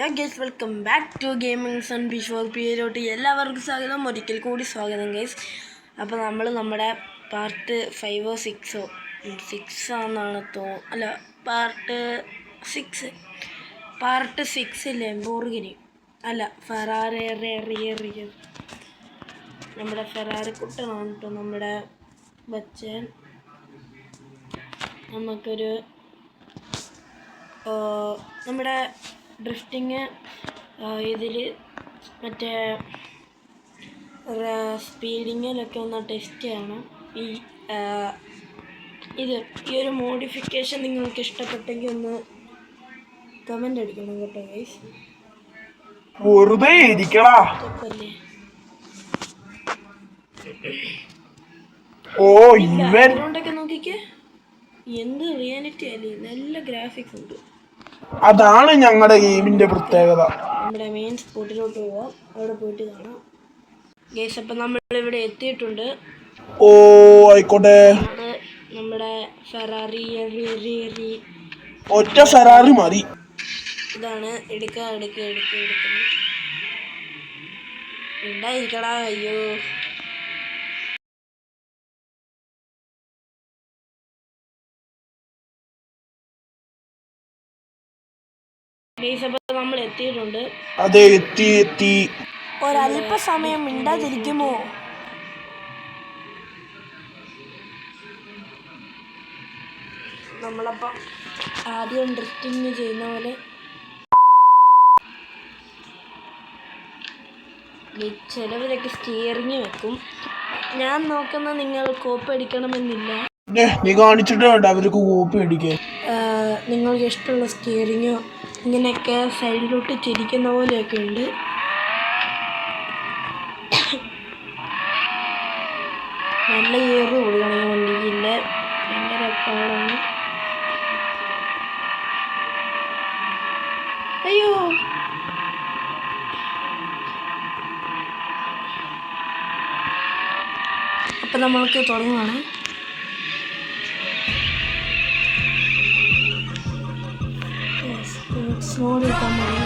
Hello guys, welcome back to gaming son Bishor പിയിലോട്ട് എല്ലാവർക്കും സ്വാഗതം. ഒരിക്കൽ കൂടി സ്വാഗതം ഗൈസ്. അപ്പോൾ നമ്മൾ നമ്മുടെ പാർട്ട് 5 6 ആണെന്നാണ് അല്ല പാർട്ട് 6 ലംബോർഗിനി അല്ല ഫെറാറി നമ്മുടെ ഫെറാറി കുട്ടനാണ് കേട്ടോ നമ്മുടെ ബച്ചൻ. നമുക്കൊരു നമ്മുടെ ഡ്രിഫ്റ്റിങ് ഇതിൽ മറ്റേ സ്പീഡിങ്ങിലൊക്കെ ഒന്ന് ടെസ്റ്റ് ചെയ്യണം. ഈ ഒരു മോഡിഫിക്കേഷൻ നിങ്ങൾക്ക് ഇഷ്ടപ്പെട്ടെങ്കിൽ ഒന്ന് കമൻ്റ് അടിക്കണം കേട്ടോ ഗൈസ്. ബാക്ക്ഗ്രൗണ്ടൊക്കെ നോക്കിക്കേ, എന്ത് റിയാലിറ്റി അല്ലേ, നല്ല ഗ്രാഫിക്സ് ഉണ്ട്. അതാണ് ഞങ്ങളുടെ ഗെയിമിന്റെ പ്രത്യേകത. നമ്മുടെ മെയിൻ സ്പോട്ടിലോട്ട് പോവാം, അവിടെ പോയിട്ട് കാണാം ഗൈസ്. അപ്പം നമ്മളിവിടെ എത്തിയിട്ടുണ്ട്. ഓ ആയിക്കോട്ടെ, നമ്മുടെ ഫെറാറി ഒറ്റ ഫെറാറി മതി. ഇതാണ് എടുക്കുന്നു ഉണ്ടായിരിക്കടാ. അയ്യോ നമ്മൾ എത്തിയിട്ടുണ്ട്. അതെ, എത്തി. ഒരല്പസമയം മിണ്ടാതിരിക്കുമോ? നമ്മളപ്പം ആദ്യം ഡ്രിഫ്റ്റിങ് ചെയ്യുന്ന പോലെ ചിലവരൊക്കെ സ്റ്റിയറിങ് വെക്കും. ഞാൻ നോക്കുന്ന നിങ്ങൾ കോപ്പ് അടിക്കണമെന്നില്ല. നീ കാണിച്ചിട്ട് വേണ്ട അവർക്ക് കോപ്പി അടിക്കാൻ. നിങ്ങൾക്ക് ഇഷ്ടമുള്ള സ്റ്റിയറിങ്ങോ ഇങ്ങനെയൊക്കെ സൈഡിലോട്ട് ചിരിക്കുന്ന പോലെയൊക്കെ ഉണ്ട്. നല്ല ഏറ് കൊടുക്കണം ഈ വണ്ടിക്കില്ല, ഭയങ്കര പാടാണ്. അയ്യോ അപ്പം നമ്മൾക്ക് തുടങ്ങുവാണ്. സ്ലോ എടുക്കാൻ മതി.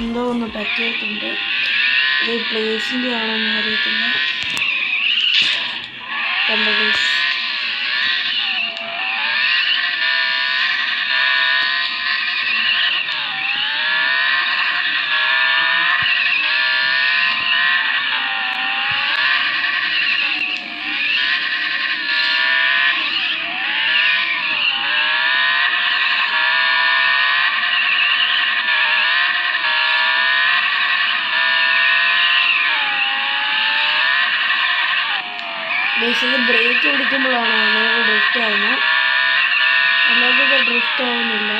എന്തോ ഒന്ന് പറ്റിയിട്ടുണ്ട്. ഇത് പ്ലേസിൻ്റെ ആണോന്ന് അറിയത്തില്ല. ബേസിൽ ബ്രേക്ക് പിടിക്കുമ്പോഴാണ് നമ്മൾ ഡ്രിഫ്റ്റ് ആവുന്നത്, അല്ലാതെ ഇത് ഡ്രിഫ്റ്റ് ആവുന്നില്ല.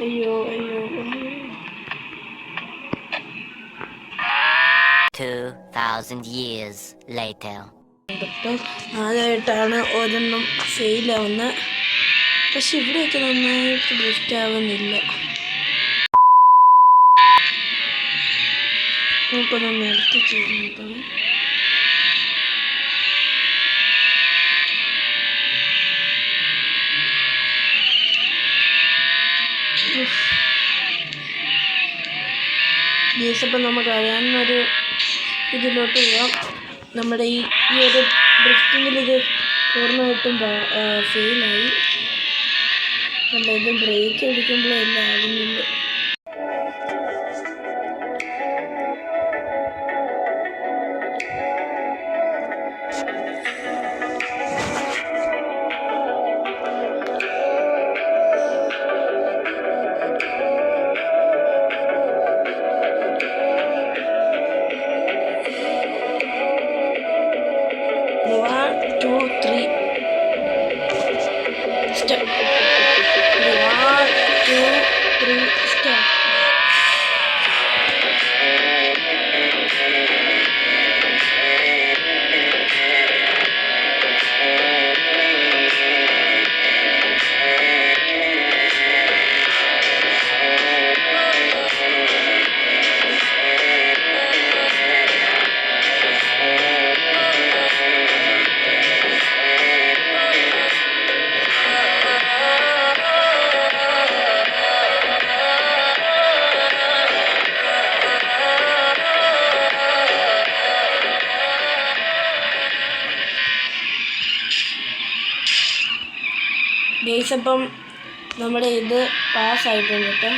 അയ്യോ 2000 years later. ആദ്യമായിട്ടാണ് ഒരെണ്ണം ഫെയിലാവുന്നത്, പക്ഷെ ഇവിടെയൊക്കെ നന്നായിട്ട് ഡ്രിഫ്റ്റ് ആവുന്നില്ല. നമുക്കൊന്ന് നിർത്തി ചെയ്യുന്നത്. അപ്പം നമുക്കറിയാവുന്നൊരു ഇതിലോട്ട് പോവാം. നമ്മുടെ ഈ ഒരു ഡ്രിഫ്റ്റിങ്ങിൽ ഇത് പൂർണ്ണമായിട്ടും ഫെയിലായി. അല്ല, ഇത് ബ്രേക്ക് അടിക്കുമ്പോഴെല്ലാം ആകുന്നില്ല. Step 1, 2, 3 ഗൈസ് അപ്പം നമ്മുടെ ഇത് പാസ്സായിട്ടുണ്ട് കേട്ടോ.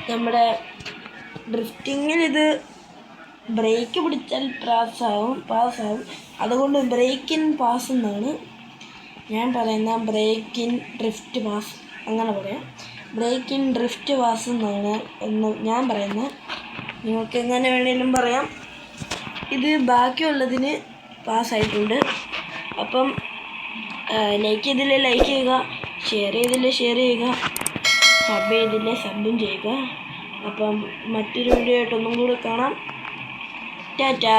നമ്മുടെ ഡ്രിഫ്റ്റിങ്ങിൽ ഇത് ബ്രേക്ക് പിടിച്ചാൽ പാസ്സാവും. അതുകൊണ്ട് ബ്രേക്ക് ഇൻ പാസ് എന്നാണ് ഞാൻ പറയുന്നത്. ബ്രേക്ക് ഇൻ ഡ്രിഫ്റ്റ് പാസ് അങ്ങനെ പറയാം. ബ്രേക്ക് ഇൻ ഡ്രിഫ്റ്റ് പാസ് എന്നാണ് ഞാൻ പറയുന്നത്. നിങ്ങൾക്ക് എങ്ങനെ വേണേലും പറയാം. ഇത് ബാക്കിയുള്ളതിന് പാസ്സായിട്ടുണ്ട്. അപ്പം ലൈക്ക് ചെയ്തില്ലേ ലൈക്ക് ചെയ്യുക, ഷെയർ ചെയ്തില്ലേ ഷെയർ ചെയ്യുക, സബ് ചെയ്തില്ലേ സബും ചെയ്യുക. അപ്പം മറ്റൊരു വീഡിയോ ആയിട്ട് ഒന്നും കൂടി കാണാം. ടാറ്റാ.